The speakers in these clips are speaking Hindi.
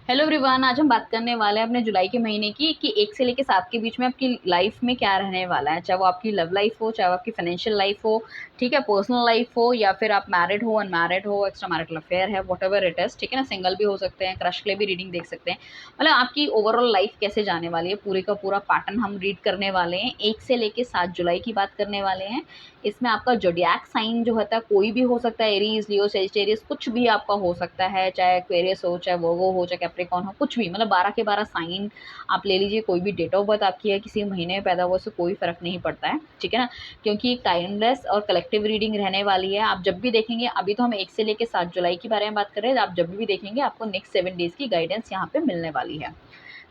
हेलो एवरीवन, आज हम बात करने वाले हैं अपने जुलाई के महीने की कि 1 से लेके 7 के बीच में आपकी लाइफ में क्या रहने वाला है। चाहे वो आपकी लव लाइफ हो, चाहे वो आपकी फाइनेंशियल लाइफ हो, ठीक है, पर्सनल लाइफ हो, या फिर आप मैरिड हो, अनमैरिड हो, एक्स्ट्रा मैरिटल अफेयर है, व्हाटएवर इट इज, ठीक है ना। सिंगल भी हो सकते हैं, क्रश के लिए भी रीडिंग देख सकते हैं। मतलब आपकी ओवरऑल लाइफ कैसे जाने वाली है, पूरे का पूरा पैटर्न हम रीड करने वाले हैं। 1 से लेके 7 जुलाई की बात करने वाले हैं। इसमें आपका जोडिएक साइन जो होता है कोई भी हो सकता है, एरीज, लियो, सेजिटेरियस, कुछ भी आपका हो सकता है, चाहे एक्वेरियस हो, चाहे वर्गो हो, चाहे कैप्रिकॉर्न हो, कुछ भी, मतलब 12 के 12 साइन आप ले लीजिए। कोई भी डेट ऑफ बर्थ आपकी है, किसी महीने में पैदा हुआ, उससे कोई फर्क नहीं पड़ता है, ठीक है ना। क्योंकि एक टाइमलेस और कलेक्टिव रीडिंग रहने वाली है। आप जब भी देखेंगे, अभी तो हम 1 से लेकर 7 जुलाई के बारे में बात कर रहे हैं, आप जब भी देखेंगे आपको नेक्स्ट 7 डेज की गाइडेंस यहाँ पे मिलने वाली है,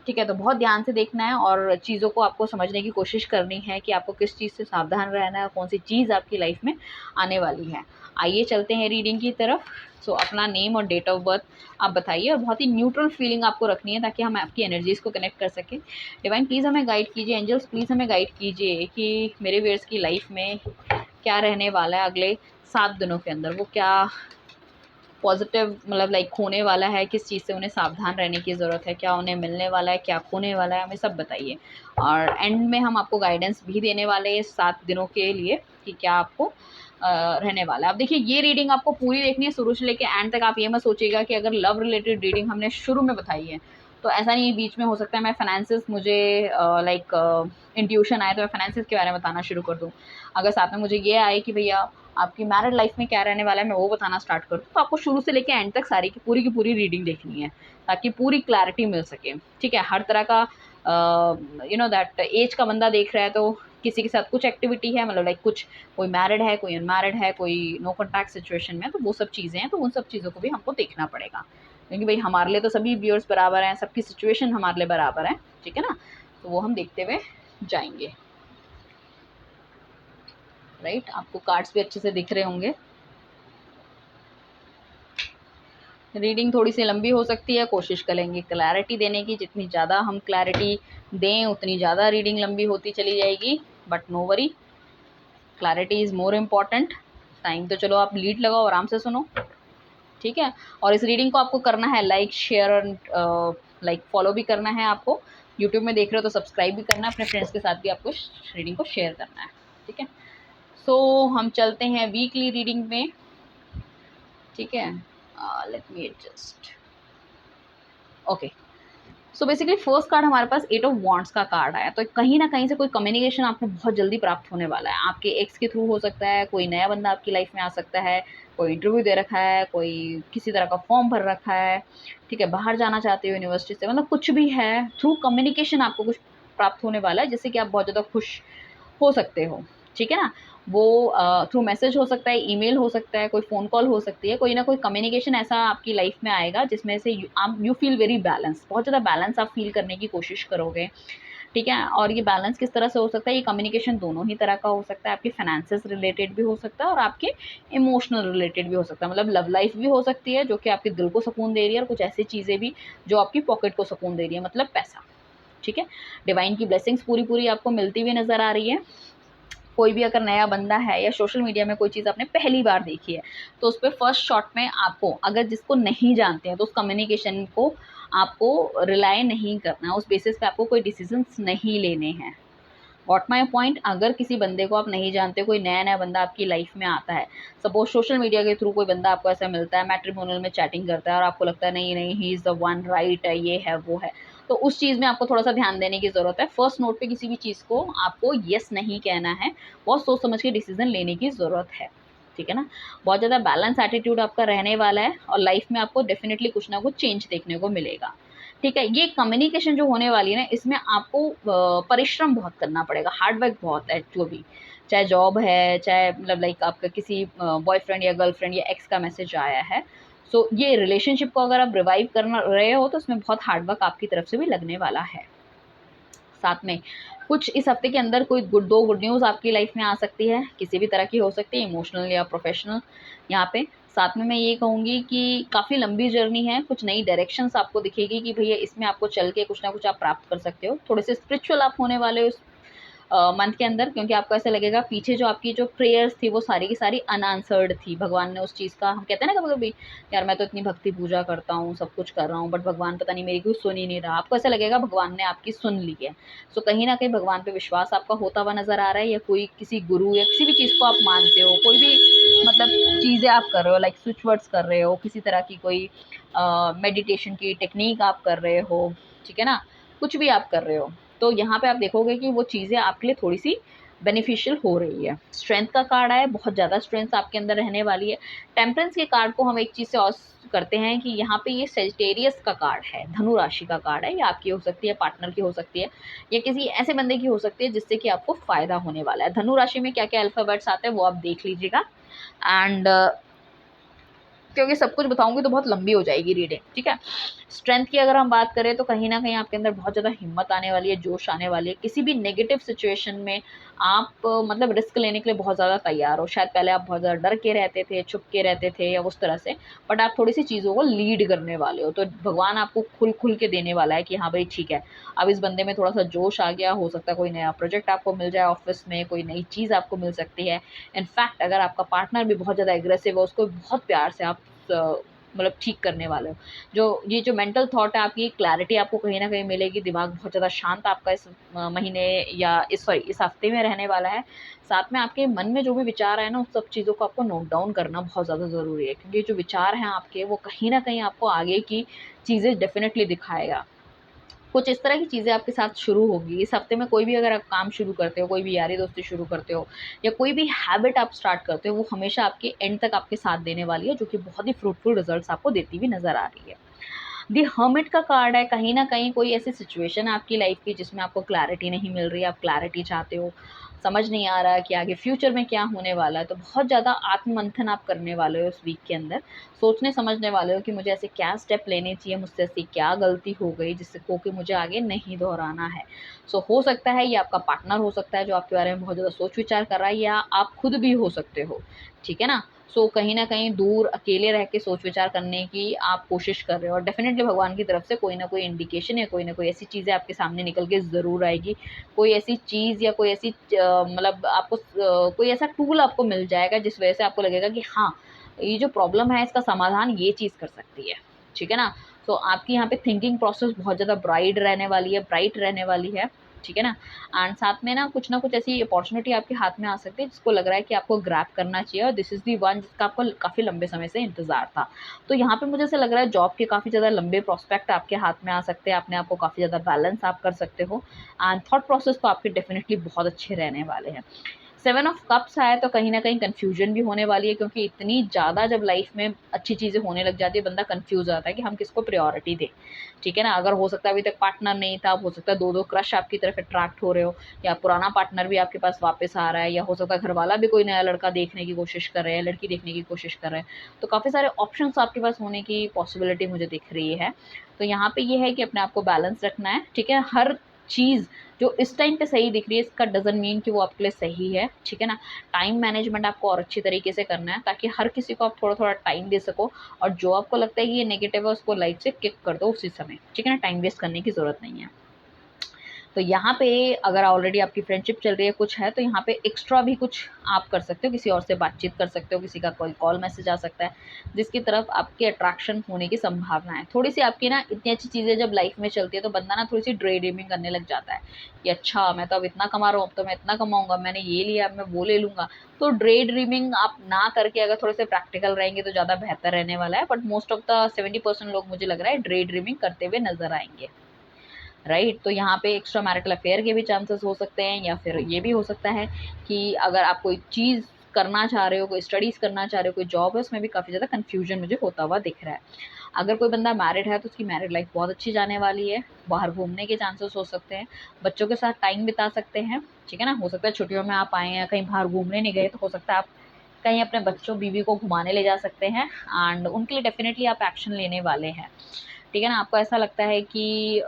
ठीक है। तो बहुत ध्यान से देखना है और चीज़ों को आपको समझने की कोशिश करनी है कि आपको किस चीज़ से सावधान रहना है, कौन सी चीज़ आपकी लाइफ में आने वाली है। आइए चलते हैं रीडिंग की तरफ। सो अपना नेम और डेट ऑफ बर्थ आप बताइए, और बहुत ही न्यूट्रल फीलिंग आपको रखनी है ताकि हम आपकी एनर्जीज को कनेक्ट कर सकें। डिवाइन प्लीज़ हमें गाइड कीजिए, एंजल्स प्लीज़ हमें गाइड कीजिए कि मेरे व्यूअर्स की लाइफ में क्या रहने वाला है अगले 7 दिनों के अंदर। वो क्या पॉजिटिव मतलब लाइक होने वाला है, किस चीज़ से उन्हें सावधान रहने की ज़रूरत है, क्या उन्हें मिलने वाला है, क्या खोने वाला है, हमें सब बताइए। और एंड में हम आपको गाइडेंस भी देने वाले हैं 7 दिनों के लिए कि क्या आपको रहने वाला है। अब देखिए, ये रीडिंग आपको पूरी देखनी है शुरू से लेकर एंड तक। आप ये मत सोचिएगा कि अगर लव रिलेटेड रीडिंग हमने शुरू में बताई है तो ऐसा नहीं, बीच में हो सकता है मैं फाइनेंसिस मुझे लाइक इंट्यूशन आए तो मैं फाइनेंसिस के बारे में बताना शुरू कर दूँ। अगर साथ में मुझे ये आए कि भैया आपकी मैरिड लाइफ में क्या रहने वाला है, मैं वो बताना स्टार्ट करूँ, तो आपको शुरू से लेकर एंड तक सारी की पूरी रीडिंग देखनी है ताकि पूरी क्लैरिटी मिल सके, ठीक है। हर तरह का दैट एज का बंदा देख रहा है तो किसी के साथ कुछ एक्टिविटी है, मतलब लाइक कुछ, कोई मैरिड है, कोई अनमैरिड है, कोई नो कॉन्टैक्ट सिचुएशन में, तो वो सब चीज़ें हैं, तो उन सब चीज़ों को भी हमको देखना पड़ेगा क्योंकि भाई हमारे लिए तो सभी व्यूअर्स बराबर हैं, सबकी सिचुएशन हमारे लिए बराबर है, ठीक है ना। तो वो हम देखते हुए जाएंगे। राइट, आपको कार्ड्स भी अच्छे से दिख रहे होंगे। रीडिंग थोड़ी सी लंबी हो सकती है, कोशिश करेंगे क्लैरिटी देने की। जितनी ज़्यादा हम क्लैरिटी दें उतनी ज़्यादा रीडिंग लंबी होती चली जाएगी, but no worry, clarity is more important. Time तो चलो आप लीड लगाओ, आराम से सुनो, ठीक है। और इस रीडिंग को आपको करना है लाइक, शेयर और लाइक फॉलो भी करना है आपको। यूट्यूब में देख रहे हो तो सब्सक्राइब भी करना है, अपने फ्रेंड्स के साथ भी आपको रीडिंग को शेयर करना है, ठीक है। सो हम चलते हैं वीकली रीडिंग में, ठीक है। Let me adjust, okay. So basically first card हमारे पास 8 ऑफ वॉन्ड्स का कार्ड आया, तो कहीं ना कहीं से कोई कम्युनिकेशन आपको बहुत जल्दी प्राप्त होने वाला है। आपके एक्स के थ्रू हो सकता है, कोई नया बंदा आपकी लाइफ में आ सकता है, कोई इंटरव्यू दे रखा है, कोई किसी तरह का फॉर्म भर रखा है, ठीक है, बाहर जाना चाहते हो यूनिवर्सिटी से, मतलब कुछ भी है, थ्रू कम्युनिकेशन आपको कुछ प्राप्त होने वाला है जिससे कि आप बहुत ज़्यादा खुश हो सकते हो, ठीक है ना। वो थ्रू मैसेज हो सकता है, ईमेल हो सकता है, कोई फ़ोन कॉल हो सकती है, कोई ना कोई कम्युनिकेशन ऐसा आपकी लाइफ में आएगा जिसमें से यू फील वेरी बैलेंस, बहुत ज़्यादा बैलेंस आप फील करने की कोशिश करोगे, ठीक है। और ये बैलेंस किस तरह से हो सकता है, ये कम्युनिकेशन दोनों ही तरह का हो सकता है। आपके फाइनेंसेस रिलेटेड भी हो सकता है और आपके इमोशनल रिलेटेड भी हो सकता है, मतलब लव लाइफ भी हो सकती है जो कि आपके दिल को सुकून दे रही है, और कुछ ऐसी चीज़ें भी जो आपकी पॉकेट को सुकून दे रही है, मतलब पैसा, ठीक है। डिवाइन की ब्लेसिंग्स पूरी पूरी आपको मिलती हुई नज़र आ रही है। कोई भी अगर नया बंदा है या सोशल मीडिया में कोई चीज़ आपने पहली बार देखी है तो उस पर फर्स्ट शॉट में आपको, अगर जिसको नहीं जानते हैं तो उस कम्युनिकेशन को आपको रिलाय नहीं करना है, उस बेसिस पे आपको कोई डिसीजंस नहीं लेने हैं। वॉट माई पॉइंट, अगर किसी बंदे को आप नहीं जानते, कोई नया नया बंदा आपकी लाइफ में आता है, सपोज सोशल मीडिया के थ्रू कोई बंदा आपको ऐसा मिलता है, मैट्रिमोनियल में चैटिंग करता है और आपको लगता है नहीं नहीं he is the one, right है, ये है वो है, तो उस चीज़ में आपको थोड़ा सा ध्यान देने की ज़रूरत है। फर्स्ट नोट पे किसी भी चीज़ को आपको येस नहीं कहना है, बहुत सोच समझ के डिसीजन लेने की ज़रूरत है, ठीक है ना। बहुत ज़्यादा बैलेंस एटीट्यूड आपका रहने वाला है और लाइफ में आपको डेफिनेटली कुछ ना कुछ चेंज देखने को मिलेगा, ठीक है। ये कम्युनिकेशन जो होने वाली है ना, इसमें आपको परिश्रम बहुत करना पड़ेगा, हार्ड वर्क बहुत है, जो भी, चाहे जॉब है, चाहे मतलब लाइक आपका किसी बॉयफ्रेंड या गर्लफ्रेंड या एक्स का मैसेज आया है, सो ये रिलेशनशिप को अगर आप रिवाइव कर रहे हो तो उसमें बहुत हार्ड वर्क आपकी तरफ से भी लगने वाला है। साथ में कुछ इस हफ्ते के अंदर कोई दो गुड न्यूज़ आपकी लाइफ में आ सकती है, किसी भी तरह की हो सकती है, इमोशनल या प्रोफेशनल यहाँ पे। साथ में मैं ये कहूँगी कि काफ़ी लंबी जर्नी है, कुछ नई डायरेक्शंस आपको दिखेगी कि भैया इसमें आपको चल के कुछ ना कुछ आप प्राप्त कर सकते हो। थोड़े से स्पिरिचुअल आप होने वाले हो मंथ के अंदर, क्योंकि आपको ऐसा लगेगा पीछे जो आपकी जो प्रेयर्स थी वो सारी की सारी अनआंसर्ड थी। भगवान ने उस चीज़ का, हम कहते हैं ना कभी-कभी, यार मैं तो इतनी भक्ति पूजा करता हूँ, सब कुछ कर रहा हूँ, बट भगवान पता नहीं मेरी क्यों सुन ही नहीं रहा। आपको ऐसा लगेगा भगवान ने आपकी सुन ली है। सो कहीं न कहीं भगवान पे विश्वास आपका होता हुआ नज़र आ रहा है, या कोई किसी गुरु या किसी भी चीज़ को आप मानते हो, कोई भी मतलब चीज़ें आप कर रहे हो, लाइक स्विच वर्ड्स कर रहे हो, किसी तरह की कोई मेडिटेशन की टेक्नीक आप कर रहे हो, ठीक है ना? कुछ भी आप कर रहे हो, तो यहाँ पे आप देखोगे कि वो चीज़ें आपके लिए थोड़ी-सी बेनिफिशियल हो रही है। स्ट्रेंथ का कार्ड आया, बहुत ज़्यादा स्ट्रेंथ आपके अंदर रहने वाली है। टेम्परेंस के कार्ड को हम एक चीज़ से और करते हैं कि यहाँ पे ये सेजिटेरियस का कार्ड है, धनु राशि का कार्ड है। ये आपकी हो सकती है, पार्टनर की हो सकती है, या किसी ऐसे बंदे की हो सकती है जिससे कि आपको फ़ायदा होने वाला है। धनु राशि में क्या-क्या अल्फ़ाबेट्स आते हैं वो आप देख लीजिएगा, एंड क्योंकि सब कुछ बताऊँगी तो बहुत लंबी हो जाएगी रीडिंग, ठीक है? स्ट्रेंथ की अगर हम बात करें तो कहीं न कहीं आपके अंदर बहुत ज़्यादा हिम्मत आने वाली है, जोश आने वाली है। किसी भी नेगेटिव सिचुएशन में आप मतलब रिस्क लेने के लिए बहुत ज़्यादा तैयार हो। शायद पहले आप बहुत ज़्यादा डर के रहते थे, छुप के रहते थे या उस तरह से, बट आप थोड़ी-सी चीज़ों को लीड करने वाले हो। तो भगवान आपको खुल के देने वाला है कि हाँ भाई ठीक है, अब इस बंदे में थोड़ा-सा जोश आ गया, हो सकता है कोई नया प्रोजेक्ट आपको मिल जाए ऑफ़िस में, कोई नई चीज़ आपको मिल सकती है। इनफैक्ट अगर आपका पार्टनर भी बहुत ज़्यादा एग्रेसिव है, उसको बहुत प्यार से आप मतलब ठीक करने वाले हो। जो ये जो मेंटल थॉट है आपकी, क्लैरिटी आपको कहीं न कहीं मिलेगी, दिमाग बहुत ज़्यादा शांत आपका इस महीने या इस हफ्ते में रहने वाला है। साथ में आपके मन में जो भी विचार आए ना, उन सब चीज़ों को आपको नोट डाउन करना बहुत ज़्यादा ज़रूरी है, क्योंकि जो विचार हैं आपके वो कहीं न कहीं आपको आगे की चीज़ें डेफ़िनेटली दिखाएगा। कुछ इस तरह की चीज़ें आपके साथ शुरू होगी। इस हफ्ते में कोई भी अगर आप काम शुरू करते हो, कोई भी यारी-दोस्ती शुरू करते हो, या कोई भी हैबिट आप स्टार्ट करते हो, वो हमेशा आपके एंड तक आपके साथ देने वाली है, जो कि बहुत ही फ्रूटफुल रिज़ल्ट्स आपको देती हुई नज़र आ रही है। दी हर्मिट का कार्ड है, कहीं न कहीं कोई ऐसी सिचुएशन है आपकी लाइफ़ की जिसमें आपको क्लैरिटी नहीं मिल रही है, आप क्लैरिटी चाहते हो, समझ नहीं आ रहा है कि आगे फ्यूचर में क्या होने वाला है, तो बहुत ज़्यादा आत्ममंथन आप करने वाले हो इस वीक के अंदर। सोचने समझने वाले हो कि मुझे ऐसे क्या स्टेप लेने चाहिए, मुझसे ऐसी क्या गलती हो गई जिससे को कि मुझे आगे नहीं दोहराना है। सो हो सकता है ये आपका पार्टनर हो सकता है जो आपके बारे में बहुत ज़्यादा सोच-विचार कर रहा है, या आप खुद भी हो सकते हो, ठीक है ना? सो कहीं न कहीं दूर अकेले रह के सोच-विचार करने की आप कोशिश कर रहे हो, और डेफ़िनेटली भगवान की तरफ से कोई न कोई इंडिकेशन या कोई न कोई ऐसी चीज़ें आपके सामने निकल के ज़रूर आएगी। कोई ऐसी चीज़ या कोई ऐसी मतलब आपको कोई ऐसा टूल आपको मिल जाएगा जिस वजह से आपको लगेगा कि हाँ, ये जो प्रॉब्लम है इसका समाधान ये चीज़ कर सकती है, ठीक है ना? तो आपकी यहाँ पे थिंकिंग प्रोसेस बहुत ज़्यादा ब्राइट रहने वाली है, ठीक है ना? एंड साथ में ना कुछ ऐसी अपॉर्च्युनिटी आपके हाथ में आ सकती है जिसको लग रहा है कि आपको ग्रैब करना चाहिए, और दिस इज़ द वन जिसका आपको काफ़ी लंबे समय से इंतज़ार था। तो यहाँ पे मुझे ऐसा लग रहा है जॉब के काफ़ी ज़्यादा लंबे प्रॉस्पेक्ट आपके हाथ में आ सकते हैं, अपने आप को काफ़ी ज़्यादा बैलेंस आप कर सकते हो, एंड थॉट प्रोसेस तो आपके डेफ़िनेटली बहुत अच्छे रहने वाले हैं। 7 ऑफ कप्स आया तो कहीं न कहीं कन्फ्यूजन भी होने वाली है, क्योंकि इतनी ज़्यादा जब लाइफ़ में अच्छी चीज़ें होने लग जाती है, बंदा कन्फ्यूज़ हो जाता है कि हम किसको प्रायोरिटी दें, ठीक है ना? अगर हो सकता है अभी तक पार्टनर नहीं था, हो सकता है 2-2 क्रश आपकी तरफ अट्रैक्ट हो रहे हो, या पुराना पार्टनर भी आपके पास वापस आ रहा है, या हो सकता है घरवाला भी कोई नया लड़का देखने की कोशिश कर रहे हैं, लड़की देखने की कोशिश कर रहे हैं। तो काफ़ी सारे ऑप्शंस आपके पास होने की पॉसिबिलिटी मुझे दिख रही है। तो यहाँ पे ये है कि अपने आप को बैलेंस रखना है, ठीक है? हर चीज़ जो इस टाइम पे सही दिख रही है, इसका डज़न्ट मीन कि वो आपके लिए सही है, ठीक है ना? टाइम मैनेजमेंट आपको और अच्छी तरीके से करना है, ताकि हर किसी को आप थोड़ा-थोड़ा टाइम दे सको, और जो आपको लगता है कि ये नेगेटिव है उसको लाइफ से किक कर दो उसी समय, ठीक है ना? टाइम वेस्ट करने की ज़रूरत नहीं है। तो यहाँ पे अगर ऑलरेडी आपकी फ्रेंडशिप चल रही है, कुछ है, तो यहाँ पे एक्स्ट्रा भी कुछ आप कर सकते हो, किसी और से बातचीत कर सकते हो, किसी का कोई कॉल मैसेज आ सकता है, जिसकी तरफ आपकी अट्रैक्शन होने की संभावना है। थोड़ी-सी आपकी ना इतनी अच्छी चीज़ें जब लाइफ में चलती है, तो बंदा ना थोड़ी-सी ड्रे ड्रीमिंग करने लग जाता है कि अच्छा मैं तो अब इतना कमा रहा हूँ, अब तो मैं इतना कमाऊँगा, मैंने ये लिया, अब मैं वो ले लूँगा। तो ड्रे ड्रीमिंग आप ना करके अगर थोड़े से प्रैक्टिकल रहेंगे तो ज़्यादा बेहतर रहने वाला है, बट मोस्ट ऑफ द 70% लोग मुझे लग रहा है ड्रे ड्रीमिंग करते हुए नज़र आएँगे। राइट? तो यहाँ पे एक्स्ट्रा मैरिटल अफेयर के भी चांसेस हो सकते हैं, या फिर ये भी हो सकता है कि अगर आप कोई चीज़ करना चाह रहे हो, कोई स्टडीज़ करना चाह रहे हो, कोई जॉब है, उसमें भी काफ़ी ज़्यादा कन्फ्यूजन मुझे होता हुआ दिख रहा है। अगर कोई बंदा मैरिड है तो उसकी मैरिड लाइफ बहुत अच्छी जाने वाली है, बाहर घूमने के चांसेस हो सकते हैं, बच्चों के साथ टाइम बिता सकते हैं, ठीक है ना? हो सकता है छुट्टियों में आप आए हैं, कहीं बाहर घूमने नहीं गए, तो हो सकता है आप कहीं अपने बच्चों, बीवी को घुमाने ले जा सकते हैं, एंड उनके लिए डेफ़िनिटली आप एक्शन लेने वाले हैं। ठीक है ना? आपको ऐसा लगता है कि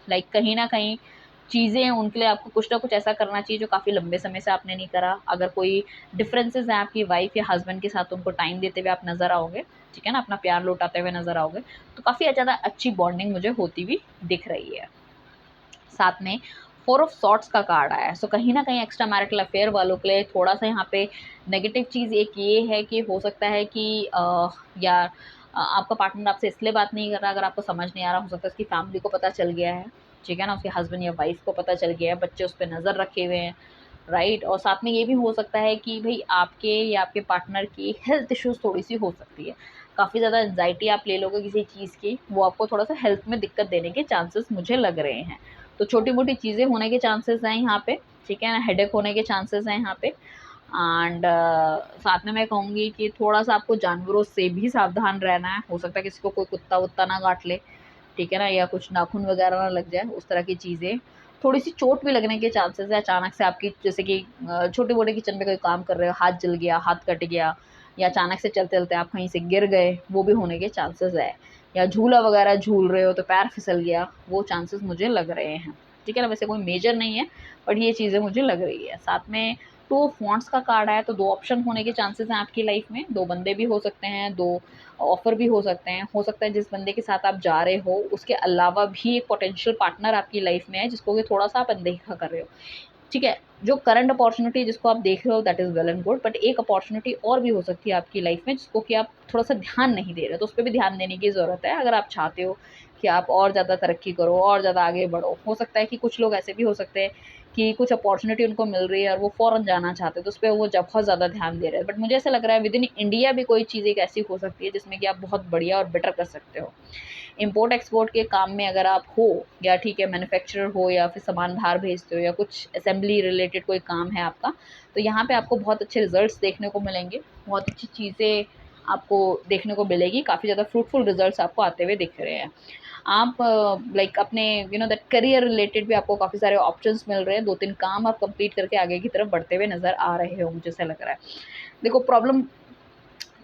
लाइक कहीं न कहीं चीज़ें उनके लिए आपको कुछ ना कुछ ऐसा करना चाहिए जो काफ़ी लंबे समय से आपने नहीं करा। अगर कोई डिफरेंसेस हैं आपकी वाइफ़ या हस्बैंड के साथ, उनको टाइम देते हुए आप नज़र आओगे, ठीक है ना? अपना प्यार लौटाते हुए नज़र आओगे, तो काफ़ी ज़्यादा अच्छी बॉन्डिंग मुझे होती हुई दिख रही है। साथ में फोर ऑफ सॉर्ट्स का कार्ड आया है। सो कहीं ना कहीं एक्स्ट्रा मैरिटल अफेयर वालों के लिए थोड़ा सा यहाँ पे नेगेटिव चीज़ एक ये है कि हो सकता है कि या आपका पार्टनर आपसे इसलिए बात नहीं कर रहा, अगर आपको समझ नहीं आ रहा, हो सकता है उसकी फैमिली को पता चल गया है, ठीक है ना, उसके हस्बैंड या वाइफ को पता चल गया है, बच्चे उस पर नज़र रखे हुए हैं, राइट। और साथ में ये भी हो सकता है कि भाई आपके या आपके पार्टनर की हेल्थ इश्यूज़ थोड़ी सी हो सकती है, काफ़ी ज़्यादा एंजाइटी आप ले लोगे किसी चीज़ की, वो आपको थोड़ा सा हेल्थ में दिक्कत देने के चांसेस मुझे लग रहे हैं। तो छोटी मोटी चीज़ें होने के चांसेस हैं यहाँ पे, ठीक है ना, हेडेक होने के चांसेस हैं यहाँ पे। एंड साथ में मैं कहूँगी कि थोड़ा सा आपको जानवरों से भी सावधान रहना है। हो सकता है किसी को कोई कुत्ता वुत्ता ना काट ले, ठीक है ना, या कुछ नाखून वगैरह ना लग जाए, उस तरह की चीज़ें। थोड़ी सी चोट भी लगने के चांसेस है अचानक से आपकी, जैसे कि छोटे मोटे किचन में कोई काम कर रहे हो, हाथ जल गया, हाथ कट गया, या अचानक से चलते चलते आप कहीं से गिर गए, वो भी होने के चांसेस है। या झूला वगैरह झूल रहे हो तो पैर फिसल गया, वो चांसेस मुझे लग रहे हैं, ठीक है ना। वैसे कोई मेजर नहीं है, बट ये चीज़ें मुझे लग रही है। साथ में टू ऑफ वॉन्ट्स का कार्ड आया, तो दो ऑप्शन होने के चांसेस हैं आपकी लाइफ में, दो बंदे भी हो सकते हैं, दो ऑफर भी हो सकते हैं। हो सकता है जिस बंदे के साथ आप जा रहे हो उसके अलावा भी एक पोटेंशियल पार्टनर आपकी लाइफ में है जिसको कि थोड़ा सा आप अनदेखा कर रहे हो, ठीक है। जो करंट अपॉर्चुनिटी जिसको आप देख रहे हो that is well and good, but एक अपॉर्चुनिटी और भी हो सकती है आपकी लाइफ में जिसको कि आप थोड़ा सा ध्यान नहीं दे रहे, तो उस पर भी ध्यान देने की ज़रूरत है। अगर आप चाहते हो कि आप और ज़्यादा तरक्की करो, और ज़्यादा आगे बढ़ो, हो सकता है कि कुछ लोग ऐसे भी हो सकते हैं कि कुछ अपॉर्चुनिटी उनको मिल रही है और वो फ़ौरन जाना चाहते हैं, तो उस पर वो बहुत ज़्यादा ध्यान दे रहे हैं। बट मुझे ऐसा लग रहा है विद इन इंडिया भी कोई चीज़ एक ऐसी हो सकती है जिसमें कि आप बहुत बढ़िया और बेटर कर सकते हो। इम्पोर्ट एक्सपोर्ट के काम में अगर आप हो, या ठीक है मैन्युफैक्चरर हो, या फिर सामान बाहर भेजते हो, या कुछ असेंबली रिलेटेड कोई काम है आपका, तो यहाँ पे आपको बहुत अच्छे रिजल्ट्स देखने को मिलेंगे, बहुत अच्छी चीज़ें आपको देखने को मिलेगी, काफ़ी ज़्यादा फ्रूटफुल रिजल्ट्स आपको आते हुए दिख रहे हैं। आप लाइक अपने दैट करियर रिलेटेड भी आपको काफ़ी सारे ऑप्शंस मिल रहे हैं, 2-3 काम आप कंप्लीट करके आगे की तरफ बढ़ते हुए नज़र आ रहे हो, मुझे ऐसा लग रहा है। देखो प्रॉब्लम,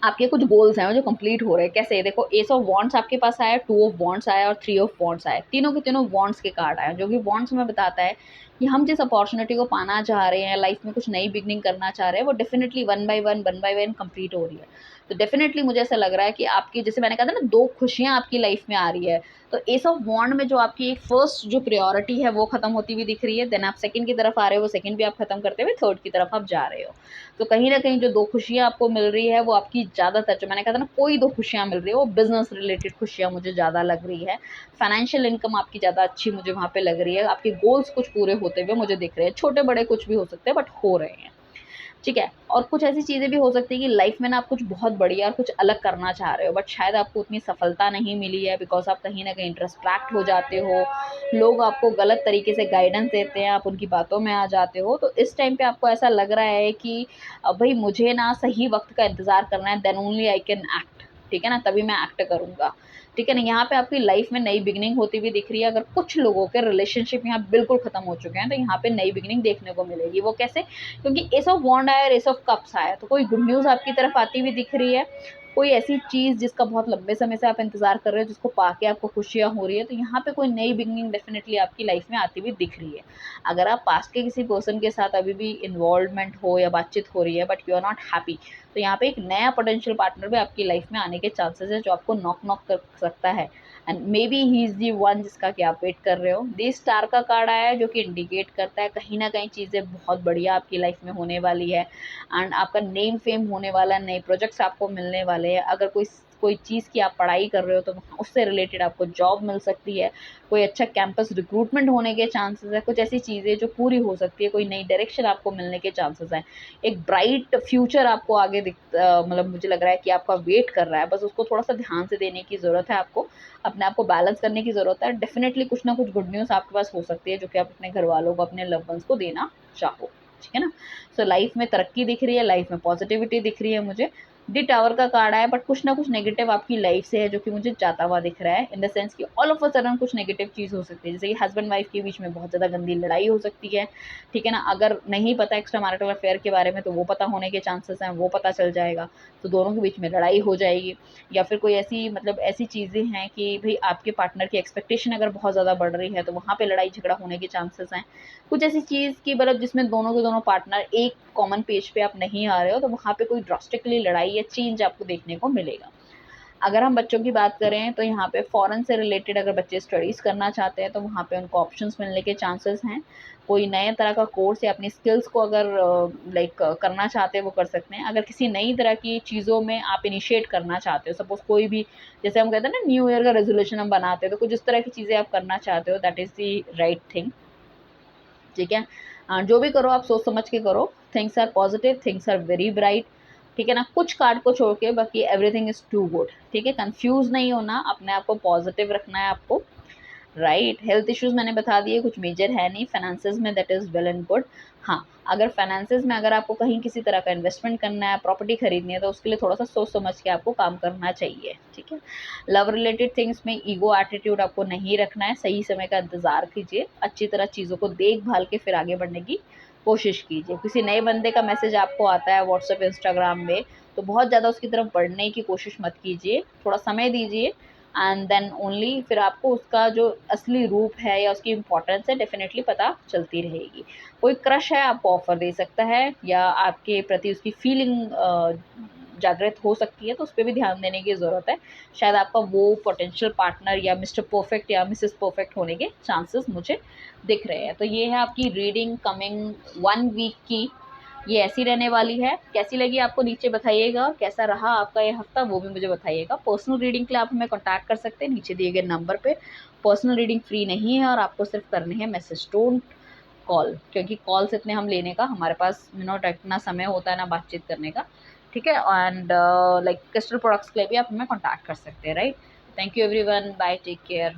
आपके कुछ गोल्स हैं जो कंप्लीट हो रहे हैं, कैसे देखो, एस ऑफ वॉन्ट्स आपके पास आया, टू ऑफ वॉन्ट्स आया और थ्री ऑफ वॉन्ट्स आया, तीनों के तीनों वॉन्ट्स के कार्ड आए, जो कि वॉन्ट्स में बताता है कि हम जिस अपॉर्चुनिटी को पाना चाह रहे हैं, लाइफ में कुछ नई बिगनिंग करना चाह रहे हैं, वो definitely one by one complete हो रही है। तो डेफिनेटली मुझे ऐसा लग रहा है कि आपकी, जैसे मैंने कहा था ना, दो खुशियाँ आपकी लाइफ में आ रही है, तो एस ऑफ वॉन्ड में जो आपकी फर्स्ट जो प्रायोरिटी है वो खत्म होती हुई दिख रही है, देन आप सेकंड की तरफ आ रहे हो, वो सेकंड भी आप खत्म करते हुए थर्ड की तरफ आप जा रहे हो। तो कहीं ना कहीं जो दो खुशियाँ आपको मिल रही है वो आपकी ज़्यादातर, जो मैंने कहा था ना, कोई दो खुशियाँ मिल रही है वो बिजनेस रिलेटेड खुशियाँ मुझे ज़्यादा लग रही है। फाइनेंशियल इनकम आपकी ज़्यादा अच्छी मुझे वहाँ पे लग रही है, आपके गोल्स कुछ पूरे होते हुए मुझे दिख रहे हैं, छोटे बड़े कुछ भी हो सकते हैं बट हो रहे हैं, ठीक है। और कुछ ऐसी चीज़ें भी हो सकती है कि लाइफ में ना आप कुछ बहुत बढ़िया और कुछ अलग करना चाह रहे हो, बट शायद आपको उतनी सफलता नहीं मिली है, बिकॉज आप कहीं ना कहीं डिस्ट्रैक्ट हो जाते हो, लोग आपको गलत तरीके से गाइडेंस देते हैं, आप उनकी बातों में आ जाते हो। तो इस टाइम पे आपको ऐसा लग रहा है कि भाई मुझे ना सही वक्त का इंतज़ार करना है, then only I can act, ठीक है ना, तभी मैं एक्ट करूँगा, ठीक है ना। यहाँ पे आपकी लाइफ में नई बिगनिंग होती हुई दिख रही है। अगर कुछ लोगों के रिलेशनशिप यहाँ बिल्कुल खत्म हो चुके हैं, तो यहाँ पे नई बिगनिंग देखने को मिलेगी। वो कैसे? क्योंकि एस ऑफ वॉन्ड आया और एस ऑफ कप्स आया, तो कोई गुड न्यूज़ आपकी तरफ आती हुई दिख रही है, कोई ऐसी चीज़ जिसका बहुत लंबे समय से आप इंतजार कर रहे हो, जिसको पाके आपको खुशियाँ हो रही है, तो यहाँ पे कोई नई बिगनिंग डेफिनेटली आपकी लाइफ में आती हुई दिख रही है। अगर आप पास्ट के किसी पर्सन के साथ अभी भी इन्वॉल्वमेंट हो या बातचीत हो रही है but you are not happy, तो यहाँ पे एक नया पोटेंशियल पार्टनर भी आपकी लाइफ में आने के चांसेस है, जो आपको नॉक नॉक कर सकता है, and may be he is the one जिसका कि आप वेट कर रहे हो। दी स्टार का कार्ड आया है जो कि इंडिकेट करता है कहीं ना कहीं चीज़ें बहुत बढ़िया आपकी लाइफ में होने वाली है, एंड आपका नेम फेम होने वाला है, नए प्रोजेक्ट्स आपको मिलने वाले हैं। अगर कोई कोई चीज़ की आप पढ़ाई कर रहे हो तो उससे रिलेटेड आपको जॉब मिल सकती है, कोई अच्छा कैंपस रिक्रूटमेंट होने के चांसेस है, कुछ ऐसी चीज़ें जो पूरी हो सकती है, कोई नई डायरेक्शन आपको मिलने के चांसेस हैं, एक ब्राइट फ्यूचर आपको आगे मतलब मुझे लग रहा है कि आपका वेट कर रहा है, बस उसको थोड़ा सा ध्यान से देने की ज़रूरत है, आपको अपने आप को बैलेंस करने की ज़रूरत है। डेफिनेटली कुछ ना कुछ गुड न्यूज़ आपके पास हो सकती है जो कि आप अपने घर वालों को, अपने लव वंस को देना चाहो, ठीक है ना। सो लाइफ में तरक्की दिख रही है, लाइफ में पॉजिटिविटी दिख रही है मुझे। दी टावर का कार्ड आया, बट कुछ ना कुछ नेगेटिव आपकी लाइफ से है जो कि मुझे जाता हुआ दिख रहा है, इन द सेंस कि ऑल ऑफ अ सडन कुछ नेगेटिव चीज़ हो सकती है, जैसे कि हस्बैंड वाइफ के बीच में बहुत ज़्यादा गंदी लड़ाई हो सकती है, ठीक है ना। अगर नहीं पता एक्स्ट्रा मैरिटल अफेयर के बारे में तो वो पता होने के चांसेस हैं, वो पता चल जाएगा, तो दोनों के बीच में लड़ाई हो जाएगी। या फिर कोई ऐसी मतलब ऐसी चीज़ें हैं कि भाई आपके पार्टनर की एक्सपेक्टेशन अगर बहुत ज़्यादा बढ़ रही है तो वहाँ पे लड़ाई झगड़ा होने के चांसेस हैं। कुछ ऐसी चीज़ की मतलब जिसमें दोनों के दोनों पार्टनर एक कॉमन पेज पे आप नहीं आ रहे हो, तो वहाँ पे कोई ड्रास्टिकली लड़ाई या चेंज आपको देखने को मिलेगा। अगर हम बच्चों की बात करें तो यहाँ पे फ़ॉरेन से रिलेटेड अगर बच्चे स्टडीज़ करना चाहते हैं तो वहाँ पे उनको ऑप्शंस मिलने के चांसेस हैं। कोई नए तरह का कोर्स या अपनी स्किल्स को अगर लाइक करना चाहते हैं वो कर सकते हैं। अगर किसी नई तरह की चीज़ों में आप इनिशिएट करना चाहते हो, सपोज़ कोई भी, जैसे हम कहते हैं ना न्यू ईयर का रेज़ोल्यूशन हम बनाते हैं, तो कुछ इस तरह की चीज़ें आप करना चाहते हो, that is the right thing. ठीक है। जो भी करो आप सोच समझ के करो। Things are positive, things are very bright. ठीक है ना, कुछ कार्ड को छोड़ के बाकी एवरीथिंग इज टू गुड। ठीक है, कंफ्यूज नहीं होना, अपने आप को पॉजिटिव रखना है आपको। राइट, हेल्थ इश्यूज मैंने बता दिए, कुछ मेजर है नहीं। फाइनेंसेस में that is well and good. हाँ, अगर फाइनेंसेस में अगर आपको कहीं किसी तरह का इन्वेस्टमेंट करना है, प्रॉपर्टी खरीदनी है, तो उसके लिए थोड़ा सा सोच समझ के आपको काम करना चाहिए। ठीक है। लव रिलेटेड थिंग्स में ईगो एटीट्यूड आपको नहीं रखना है। सही समय का इंतजार कीजिए, अच्छी तरह चीज़ों को देखभाल के फिर आगे बढ़ने की कोशिश कीजिए। किसी नए बंदे का मैसेज आपको आता है व्हाट्सएप इंस्टाग्राम में, तो बहुत ज़्यादा उसकी तरफ बढ़ने की कोशिश मत कीजिए, थोड़ा समय दीजिए एंड देन ओनली फिर आपको उसका जो असली रूप है या उसकी इम्पोर्टेंस है डेफिनेटली पता चलती रहेगी। कोई क्रश है आपको ऑफ़र दे सकता है या आपके प्रति उसकी फीलिंग जागृत हो सकती है, तो उस पे भी ध्यान देने की ज़रूरत है। शायद आपका वो पोटेंशियल पार्टनर या मिस्टर परफेक्ट या मिसेस परफेक्ट होने के चांसेस मुझे दिख रहे हैं। तो ये है आपकी रीडिंग कमिंग 1 वीक की। ये ऐसी रहने वाली है। कैसी लगी आपको नीचे बताइएगा, कैसा रहा आपका ये हफ्ता वो भी मुझे बताइएगा। पर्सनल रीडिंग के लिए आप हमें कॉन्टैक्ट कर सकते हैं नीचे दिए गए नंबर पे। पर्सनल रीडिंग फ्री नहीं है और आपको सिर्फ करनी है मैसेज, डोंट कॉल, क्योंकि कॉल्स इतने हम लेने का हमारे पास इतना समय होता है ना बातचीत करने का। ठीक है, एंड लाइक क्रिस्टल प्रोडक्ट्स के लिए भी आप हमें कॉन्टैक्ट कर सकते हैं। Right, thank you everyone, bye, take care.